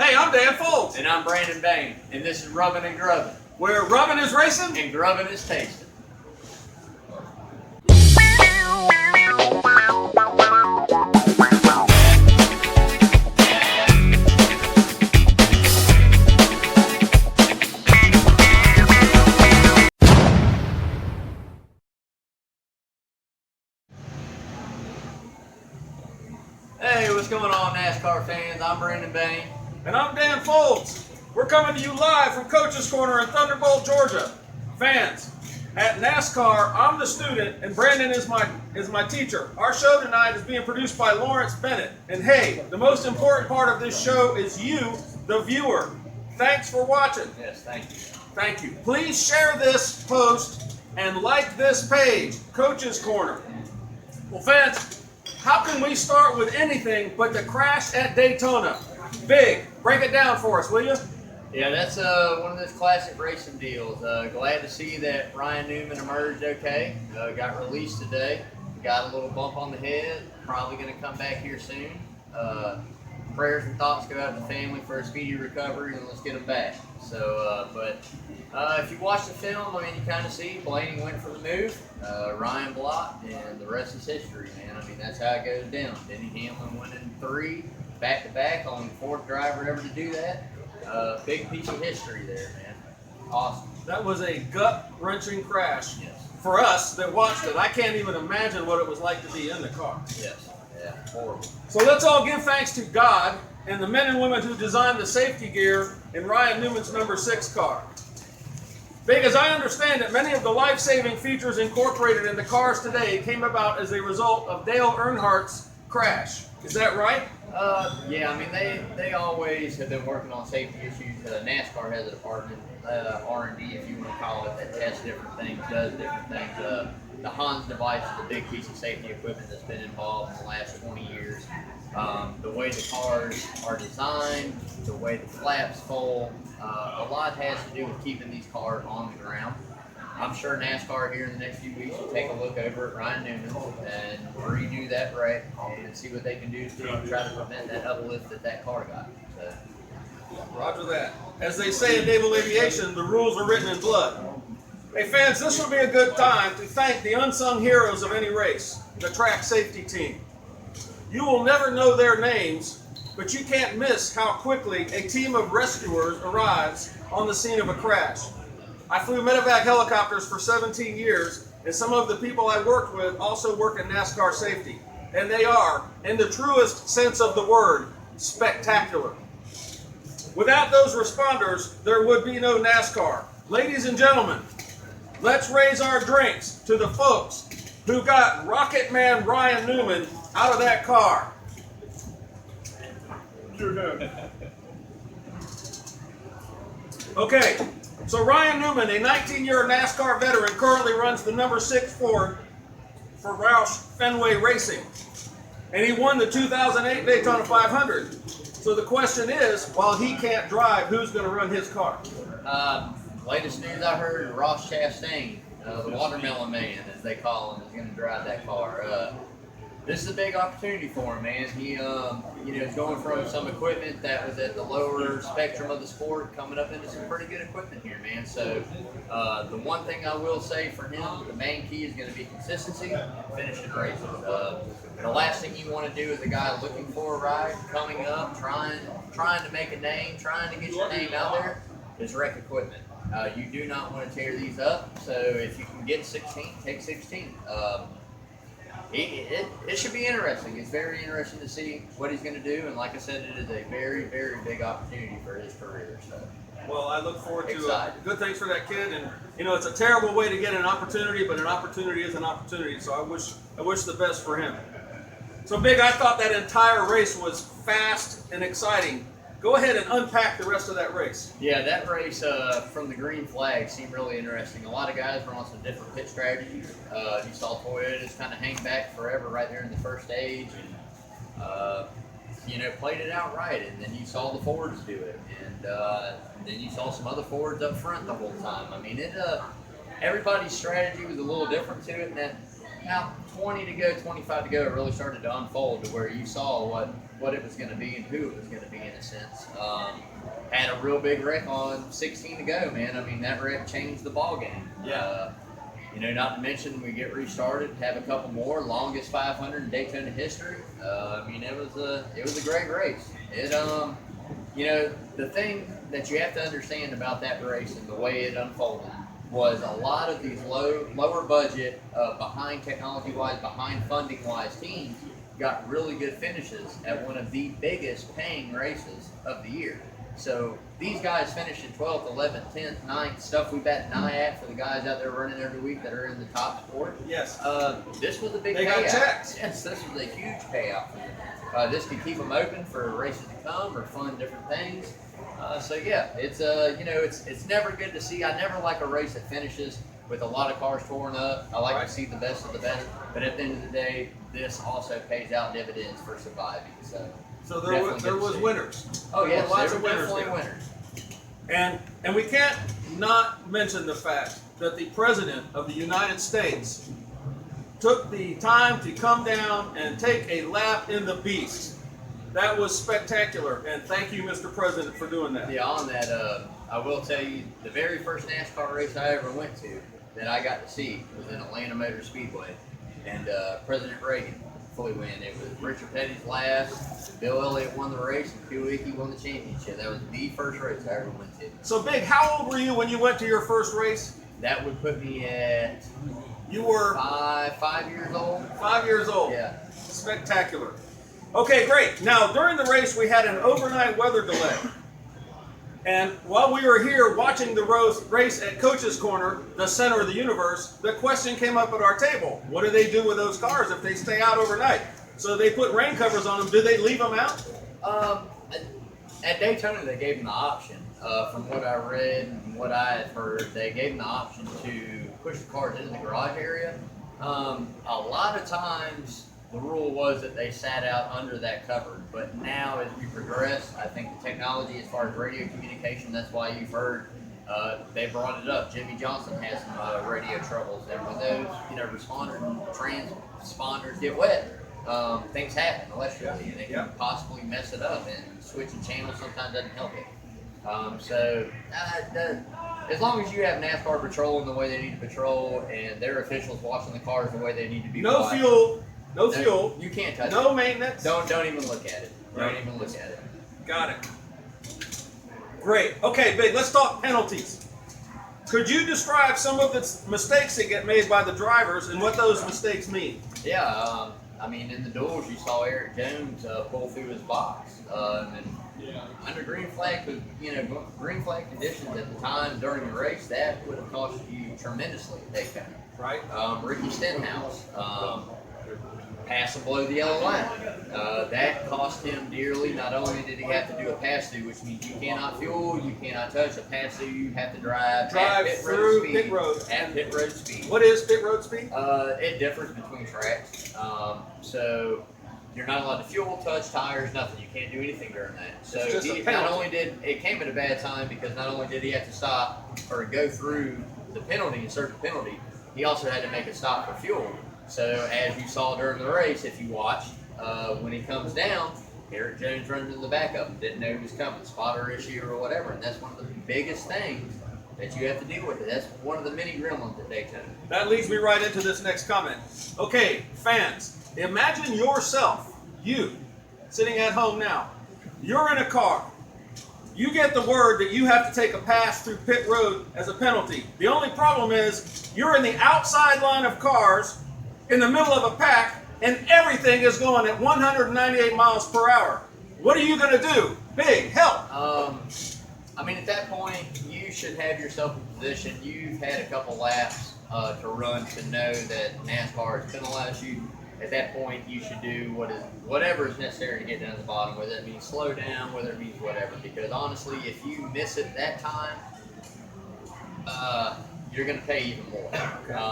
Hey, I'm Dan Foulds. And I'm Brandon Bain, and this is Rubbin' and Grubbin', Where rubbing is racing and grubbin' is tasting. Hey, what's going on, NASCAR fans? I'm Brandon Bain. And I'm Dan Foulds. We're coming to you live from Coach's Corner in Thunderbolt, Georgia. Fans, at NASCAR, I'm the student and Brandon is my teacher. Our show tonight is being produced by Lawrence Bennett. And hey, the most important part of this show is you, the viewer. Thanks for watching. Yes, thank you. Thank you. Please share this post and like this page, Coach's Corner. Well, fans, how can we start with anything but the crash at Daytona? Big, break it down for us, will you? Yeah, that's one of those classic racing deals. Glad to see that Ryan Newman emerged okay. Got released today. Got a little bump on the head. Probably going to come back here soon. Prayers and thoughts go out to the family for a speedy recovery, and let's get him back. So, if you watch the film, I mean, you kind of see Blaney went for the move. Ryan blocked, and the rest is history, man. I mean, that's how it goes down. Denny Hamlin winning 3 back-to-back, only the 4th driver ever to do that. Big piece of history there, man. Awesome. That was a gut-wrenching crash. Yes. For us that watched it. I can't even imagine what it was like to be in the car. Yes. Yeah. Horrible. So let's all give thanks to God and the men and women who designed the safety gear in Ryan Newman's number 6 car. Big, as I understand it, many of the life-saving features incorporated in the cars today came about as a result of Dale Earnhardt's crash. Is that right? Yeah, I mean, they always have been working on safety issues. NASCAR has a department, R&D, if you want to call it, that tests different things, does different things. The Hans device is a big piece of safety equipment that's been involved in the last 20 years. The way the cars are designed, the way the flaps fold, a lot has to do with keeping these cars on the ground. I'm sure NASCAR here in the next few weeks will take a look over at Ryan Newman and redo that wreck and see what they can do to try to prevent that uplift that car got. So. Roger that. As they say in naval aviation, the rules are written in blood. Hey fans, this would be a good time to thank the unsung heroes of any race, the track safety team. You will never know their names, but you can't miss how quickly a team of rescuers arrives on the scene of a crash. I flew medevac helicopters for 17 years, and some of the people I worked with also work in NASCAR safety. And they are, in the truest sense of the word, spectacular. Without those responders, there would be no NASCAR. Ladies and gentlemen, let's raise our drinks to the folks who got Rocket Man Ryan Newman out of that car. Okay. So Ryan Newman, a 19-year NASCAR veteran, currently runs the number 6 Ford for Roush Fenway Racing. And he won the 2008 Daytona 500. So the question is, while he can't drive, who's going to run his car? Latest news I heard, Ross Chastain, the watermelon man, as they call him, is going to drive that car. This is a big opportunity for him, man. He, is going from some equipment that was at the lower spectrum of the sport, coming up into some pretty good equipment here, man. So, the one thing I will say for him, the main key is going to be consistency, finishing races. The last thing you want to do as a guy looking for a ride, coming up, trying to make a name, trying to get your name out there, is wreck equipment. You do not want to tear these up. So, if you can get 16, take 16. It should be interesting. It's very interesting to see what he's going to do, and like I said, it is a very, very big opportunity for his career. So, well, I look forward to good things for that kid, and it's a terrible way to get an opportunity, but an opportunity is an opportunity. So I wish the best for him. So Big, I thought that entire race was fast and exciting. Go ahead and unpack the rest of that race. Yeah, that race from the green flag seemed really interesting. A lot of guys were on some different pit strategies. You saw Toyota just kind of hang back forever right there in the first stage, and played it out right. And then you saw the Fords do it, and then you saw some other Fords up front the whole time. I mean, everybody's strategy was a little different to it. And that about 20 to go, 25 to go, it really started to unfold to where you saw what it was going to be and who it was going to be in a sense. Had a real big wreck on 16 to go, man. I mean, that wreck changed the ball game. Yeah. You know, not to mention we get restarted, have a couple more, longest 500 in Daytona history. I mean, it was a great race. You know, the thing that you have to understand about that race and the way it unfolded was a lot of these lower budget, behind technology-wise, behind funding-wise teams got really good finishes at one of the biggest paying races of the year. So these guys finished in 12th, 11th, 10th, 9th, stuff we bat an eye at for the guys out there running every week that are in the top sport. Yes. This was a big They payout. got checked. Yes, this was a huge payout for them. This could keep them open for races to come or fund different things. So yeah, it's you know, it's never good to see. I never like a race that finishes with a lot of cars torn up. I like to see the best of the best. But at the end of the day, this also pays out dividends for surviving. So there was winners. Oh yes, lots there of were winners definitely there. winners. And we can't not mention the fact that the President of the United States took the time to come down and take a lap in the beast. That was spectacular, and thank you, Mr. President, for doing that. Yeah, on that, I will tell you, the very first NASCAR race I ever went to that I got to see was in Atlanta Motor Speedway, and President Reagan fully win. It was Richard Petty's last. Bill Elliott won the race, and Phil Hickey won the championship. That was the first race I ever went to. So, Big, how old were you when you went to your first race? That would put me at You were 5 years old. 5 years old. Yeah. Spectacular. Okay, great. Now, during the race, we had an overnight weather delay. And while we were here watching the race at Coach's Corner, the center of the universe, the question came up at our table. What do they do with those cars if they stay out overnight? So they put rain covers on them. Do they leave them out? At Daytona, they gave them the option. From what I read and what I had heard, they gave them the option to push the cars into the garage area. A lot of times, the rule was that they sat out under that cover, but now as we progress, I think the technology as far as radio communication, that's why you've heard they brought it up. Jimmy Johnson has some radio troubles, and when those transponders get wet, things happen electrically, and it can possibly mess it up, and switching channels sometimes doesn't help it. As long as you have NASCAR patrolling the way they need to patrol, and their officials watching the cars the way they need to be watched. No fuel. You can't touch it. No maintenance. Don't even look at it. Don't even look at it. Got it. Great. Okay, Big, let's talk penalties. Could you describe some of the mistakes that get made by the drivers and what those mistakes mean? Yeah, I mean, in the duels, you saw Eric Jones pull through his box. And under green flag, green flag conditions at the time during the race, that would have cost you tremendously at Daytona. Right. Ricky Stenhouse. Passing below the yellow line. That cost him dearly. Not only did he have to do a pass-through, which means you cannot fuel, you cannot touch a pass-through, you have to drive at pit through road speed, pit road. At pit road speed. What is pit road speed? It differs between tracks. So you're not allowed to fuel, touch tires, nothing. You can't do anything during that. So he not only did it came at a bad time because not only did he have to stop or go through the penalty and serve the penalty, he also had to make a stop for fuel. So as you saw during the race, if you watched, when he comes down, Eric Jones runs in the back of him, didn't know he was coming, spotter issue or whatever, and that's one of the biggest things that you have to deal with. That's one of the many gremlins at Daytona. That leads me right into this next comment. Okay, fans, imagine yourself, you, sitting at home now. You're in a car. You get the word that you have to take a pass through pit road as a penalty. The only problem is you're in the outside line of cars in the middle of a pack, and everything is going at 198 miles per hour. What are you going to do? Big, help. I mean, at that point, you should have yourself in position. You've had a couple laps to run to know that NASCAR has penalized you. At that point, you should do whatever is necessary to get down to the bottom, whether it means slow down, whether it means whatever. Because honestly, if you miss it that time, you're going to pay even more.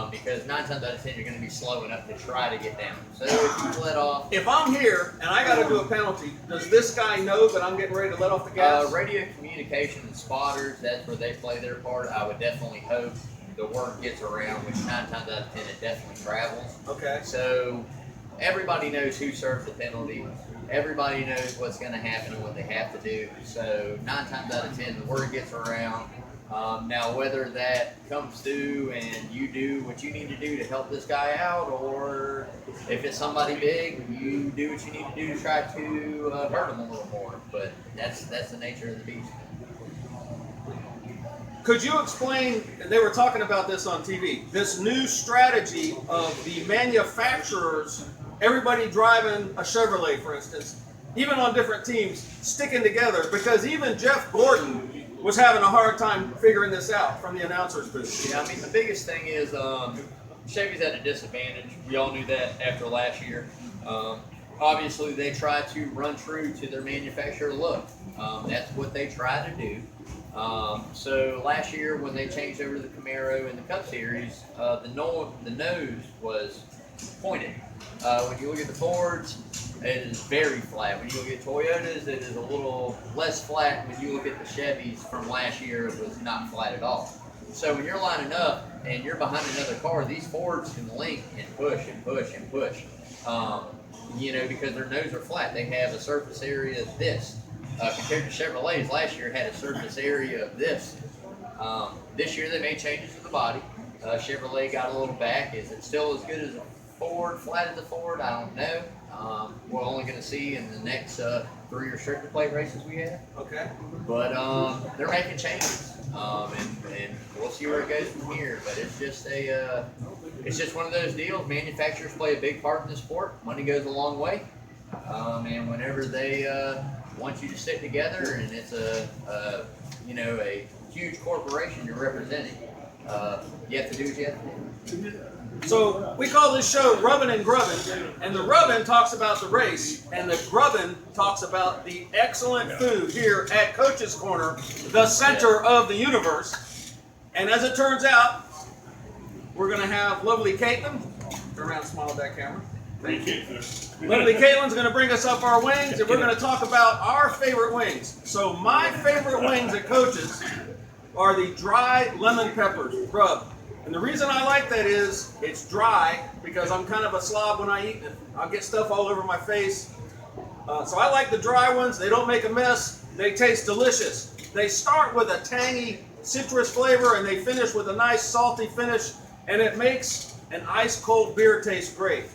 Because 9 times out of 10, you're going to be slow enough to try to get down. So if you let off... If I'm here and I got to do a penalty, does this guy know that I'm getting ready to let off the gas? Radio communication and spotters, that's where they play their part. I would definitely hope the word gets around, which 9 times out of 10, it definitely travels. Okay. So everybody knows who served the penalty. everybody knows what's going to happen and what they have to do. So 9 times out of 10, the word gets around. Now, whether that comes through and you do what you need to do to help this guy out, or if it's somebody big, you do what you need to do to try to hurt him a little more. But that's the nature of the beast. Could you explain, they were talking about this on TV, this new strategy of the manufacturers, everybody driving a Chevrolet, for instance, even on different teams, sticking together, because even Jeff Gordon was having a hard time figuring this out from the announcer's booth. Yeah, I mean, the biggest thing is Chevy's at a disadvantage. We all knew that after last year. Obviously, they try to run true to their manufacturer look. That's what they try to do. So last year, when they changed over to the Camaro in the Cup Series, the nose was pointed. When you look at the Fords, it is very flat. When you look at Toyotas, it is a little less flat. When you look at the Chevys from last year, it was not flat at all. So when you're lining up and you're behind another car, these Fords can link and push and push and push. Because their noses are flat. They have a surface area of this. Compared to Chevrolets, last year had a surface area of this. This year they made changes to the body. Chevrolet got a little back. Is it still as good as a Ford, flat as a Ford? I don't know. We're only going to see in the next 3 restrictor plate races we have. Okay. But they're making changes, and we'll see where it goes from here. But it's just one of those deals. Manufacturers play a big part in the sport. Money goes a long way, and whenever they want you to stick together, and it's a huge corporation you're representing, you have to do what you have to do. So we call this show Rubbin' and Grubbin', and the Rubbin' talks about the race, and the Grubbin' talks about the excellent food here at Coach's Corner, the center of the universe. And as it turns out, we're going to have lovely Caitlin. Turn around and smile at that camera. Thank you, sir. Lovely Caitlin's going to bring us up our wings, and we're going to talk about our favorite wings. So my favorite wings at Coach's are the dry lemon peppers rub. And the reason I like that is it's dry, because I'm kind of a slob when I eat it. I'll get stuff all over my face. So I like the dry ones. They don't make a mess. They taste delicious. They start with a tangy citrus flavor, and they finish with a nice salty finish, and it makes an ice cold beer taste great.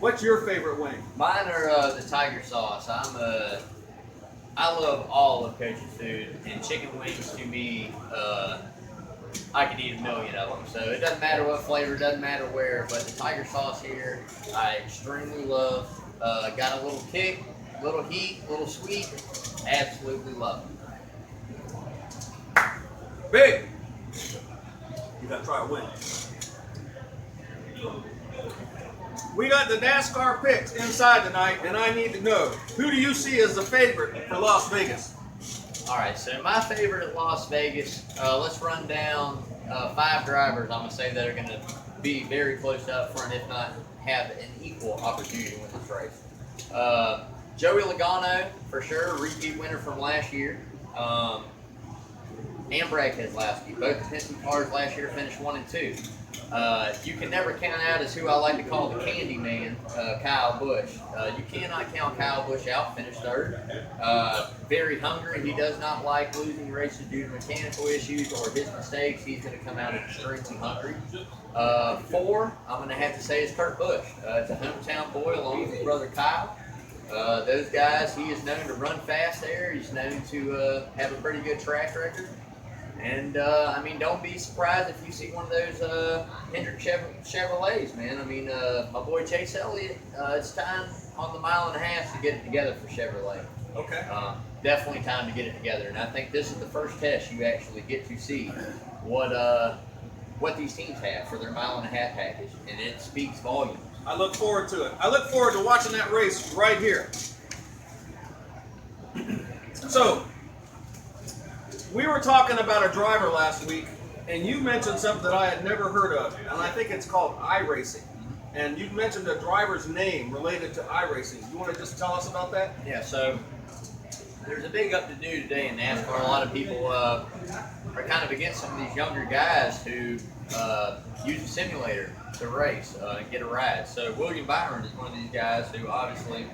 What's your favorite wing? Mine are the tiger sauce. I love all of Coach's food, and chicken wings to me, I could eat a million of them. So it doesn't matter what flavor, doesn't matter where, but the tiger sauce here, I extremely love. Got a little kick, a little heat, a little sweet. Absolutely love it. Big. You got to try a wing. We got the NASCAR picks inside tonight, and I need to know, who do you see as the favorite for Las Vegas? All right, so my favorite at Las Vegas, let's run down 5 drivers I'm going to say that are going to be very close up front, if not have an equal opportunity to win this race. Joey Logano, for sure, repeat winner from last year. And Brad Keselowski. Both the Penske cars last year finished 1 and 2. You can never count out as who I like to call the candy man, Kyle Busch. You cannot count Kyle Busch out, finished 3rd. Very hungry. He does not like losing races due to mechanical issues or his mistakes. He's going to come out extremely hungry. 4, I'm going to have to say, is Kurt Busch. It's a hometown boy along with his brother Kyle. Those guys, he is known to run fast there. He's known to have a pretty good track record. And, don't be surprised if you see one of those Hendrick Chevrolets, man. My boy Chase Elliott, it's time on the 1.5 miles to get it together for Chevrolet. Okay. Definitely time to get it together. And I think this is the first test you actually get to see what these teams have for their 1.5 mile package. And it speaks volumes. I look forward to it. I look forward to watching that race right here. So, we were talking about a driver last week, and you mentioned something that I had never heard of, and I think it's called iRacing. And you mentioned a driver's name related to iRacing. You want to just tell us about that? Yeah, so there's a big up to do today in NASCAR. A lot of people are kind of against some of these younger guys who use a simulator to race and get a ride. So William Byron is one of these guys who obviously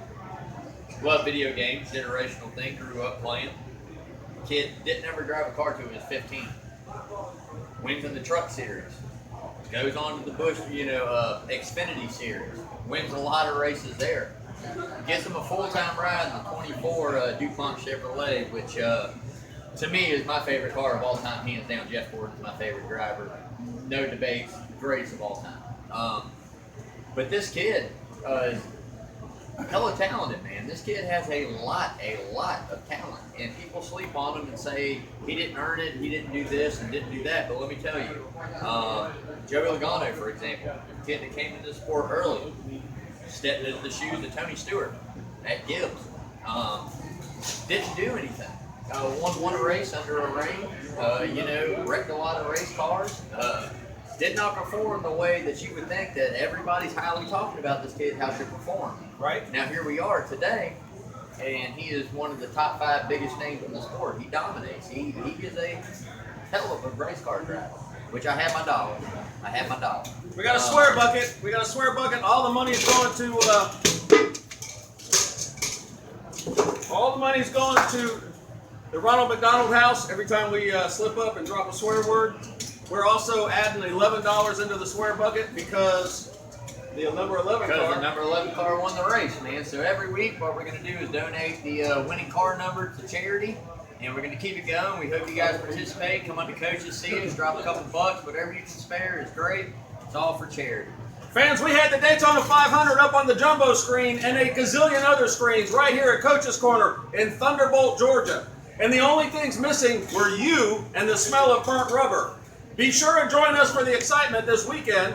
Loved video games, generational thing, grew up playing. Kid didn't ever drive a car till he was 15. Wins in the truck series. Goes on to the Bush, Xfinity series. Wins a lot of races there. Gets him a full-time ride in the 24 DuPont Chevrolet, which to me is my favorite car of all time. Hands down, Jeff Gordon's my favorite driver. No debates, greatest of all time. But this kid is hella talented, man. This kid has a lot of talent, and people sleep on him and say he didn't earn it, he didn't do this and didn't do that. But let me tell you, Joey Logano, for example, a kid that came into the sport early, stepped into the shoes of Tony Stewart at Gibbs, didn't do anything. Won a race under a rain, wrecked a lot of race cars. Did not perform the way that you would think that everybody's highly talking about this kid, how should perform. Right. Now here we are today, and he is one of the top 5 biggest names in the sport. He dominates. He is a hell of a race car driver, which I have my dog. We got a swear bucket. We got a swear bucket. All the money's going to the Ronald McDonald House. Every time we slip up and drop a swear word. We're also adding $11 into the swear bucket because the number 11 car. Because the number 11 car won the race, man. So every week, what we're going to do is donate the winning car number to charity, and we're going to keep it going. We hope you guys participate. Come on to coaches, see us, drop a couple bucks, whatever you can spare is great. It's all for charity. Fans, we had the Daytona 500 up on the jumbo screen and a gazillion other screens right here at Coach's Corner in Thunderbolt, Georgia. And the only things missing were you and the smell of burnt rubber. Be sure and join us for the excitement this weekend.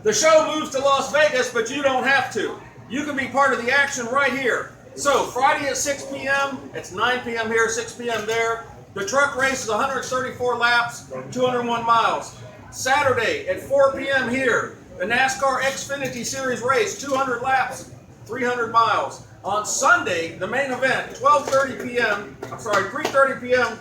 The show moves to Las Vegas, but you don't have to. You can be part of the action right here. So, Friday at 6 p.m., it's 9 p.m. here, 6 p.m. there. The truck race is 134 laps, 201 miles. Saturday at 4 p.m. here, the NASCAR Xfinity Series race, 200 laps, 300 miles. On Sunday, the main event, 3:30 p.m.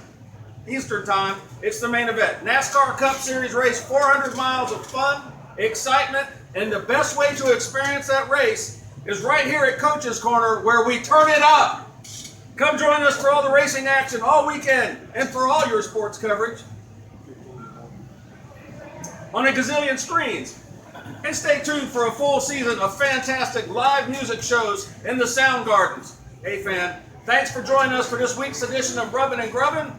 Eastern time, it's the main event. NASCAR Cup Series race, 400 miles of fun, excitement, and the best way to experience that race is right here at Coach's Corner where we turn it up. Come join us for all the racing action all weekend and for all your sports coverage on a gazillion screens. And stay tuned for a full season of fantastic live music shows in the Sound Gardens. Hey fan, thanks for joining us for this week's edition of Rubbin' and Grubbin'.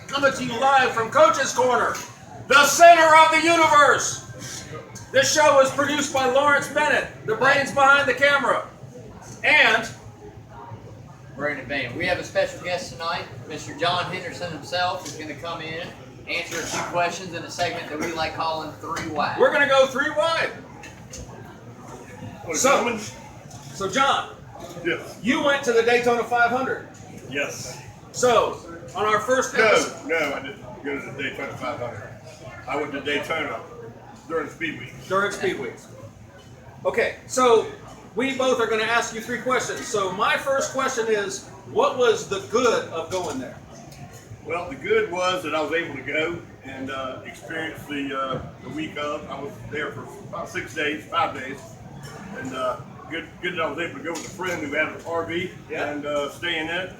Coming to you live from Coach's Corner, the center of the universe. This show is produced by Lawrence Bennett, the brains behind the camera, and Brandon Bain. We have a special guest tonight, Mr. John Henderson himself, is going to come in, answer a few questions in a segment that we like calling 3 Wide. We're going to go 3 wide. So John, Yes. you went to the Daytona 500. Yes. So, on our first episode, No, I didn't go to the Daytona 500. I went to Daytona during Speed Week. during Speed Weeks. Okay, so we both are going to ask you 3 questions. So my first question is, what was the good of going there? Well, the good was that I was able to go and experience the week of. I was there for about 6 days, 5 days, and good that I was able to go with a friend who had an RV and stay in it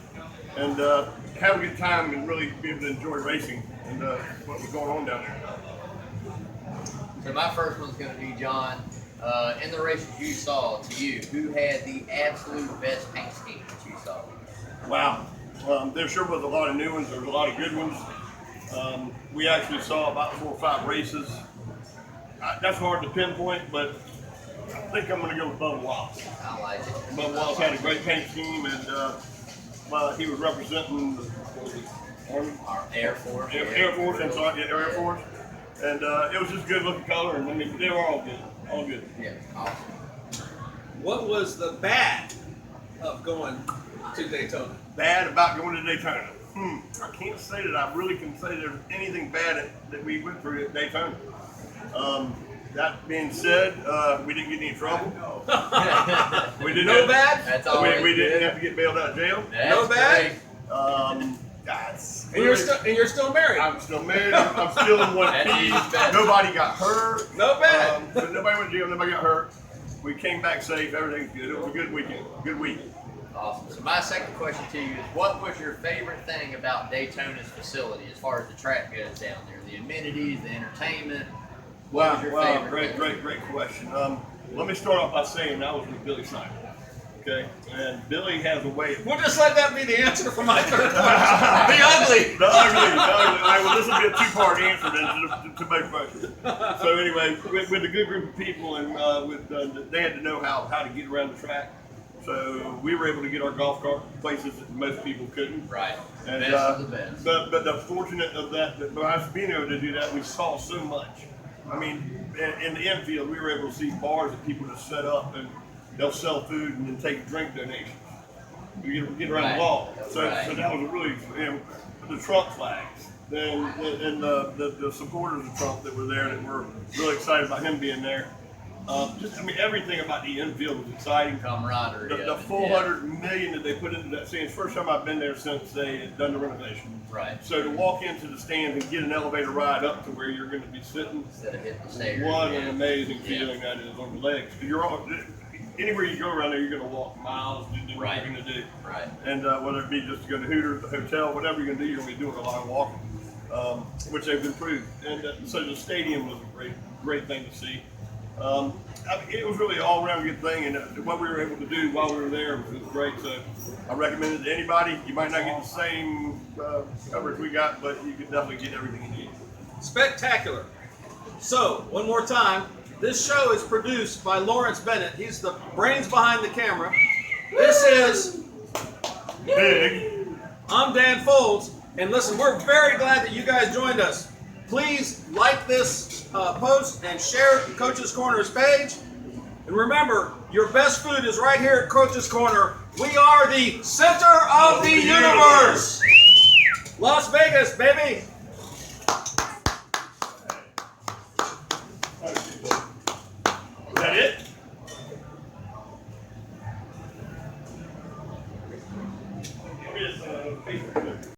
and have a good time and really be able to enjoy racing and what was going on down there. So my first one's going to be, John, in the races you saw, to you, who had the absolute best paint scheme that you saw? Wow. There sure was a lot of new ones. There was a lot of good ones. We actually saw about 4 or 5 races. That's hard to pinpoint, but I think I'm going to go with Bubba Wallace. I like it. Bubba Wallace had a great paint scheme, and he was representing Our Air Force. Air Force. I'm sorry, Air Force. And it was just good looking color, and I mean, they were all good. All good. Yeah, awesome. What was the bad of going to Daytona? Bad about going to Daytona? I can't say that I really can say there's anything bad that we went through at Daytona. That being said, we didn't get any trouble. We didn't. No bad? That's always We didn't good. have to get bailed out of jail. That's No bad? great. Guys. And you're still married. I'm still married. I'm still in one That's piece. even better. Nobody got hurt. No bad. So nobody went to jail. Nobody got hurt. we came back safe. Everything's good. It was a good weekend. Good week. Awesome. So my second question to you is, what was your favorite thing about Daytona's facility as far as the track goes down there? The amenities, the entertainment. What was your favorite? Great question. Let me start off by saying I was with Billy Snyder. Okay, and Billy has a way. We'll just let that be the answer for my third question. The ugly. The ugly. All right, well, this will be a two-part answer then to both questions. So anyway, with a good group of people, and they had to know how to get around the track. So we were able to get our golf cart places that most people couldn't. Right. And Best of the best. but the fortunate of that by us being able to do that, we saw so much. I mean, in the infield, we were able to see bars that people just set up and they'll sell food and then take drink donations. We get around the wall. So that was a really, the Trump flags and the supporters of Trump that were there that were really excited about him being there. Everything about the infield was exciting. Camaraderie. The full $100 million that they put into that stands. First time I've been there since they had done the renovation. Right. So to walk into the stands and get an elevator ride up to where you're going to be sitting, Instead of hitting the stairs. what an amazing feeling that is on the legs. You're anywhere you go around there, you're going to walk miles to do what you're going to do. Right. And whether it be just to go to Hooters, the hotel, whatever you're going to do, you're going to be doing a lot of walking, which they've improved. And so the stadium was a great thing to see. It was really an all-around good thing, and what we were able to do while we were there was great. So I recommend it to anybody. You might not get the same coverage we got, but you can definitely get everything you need. Spectacular. So, one more time, this show is produced by Lawrence Bennett. He's the brains behind the camera. This is Big. I'm Dan Foulds, and listen, we're very glad that you guys joined us. Please like this post and share Coach's Corner's page. And remember, your best food is right here at Coach's Corner. We are the center of the universe. Las Vegas, baby. Is that it?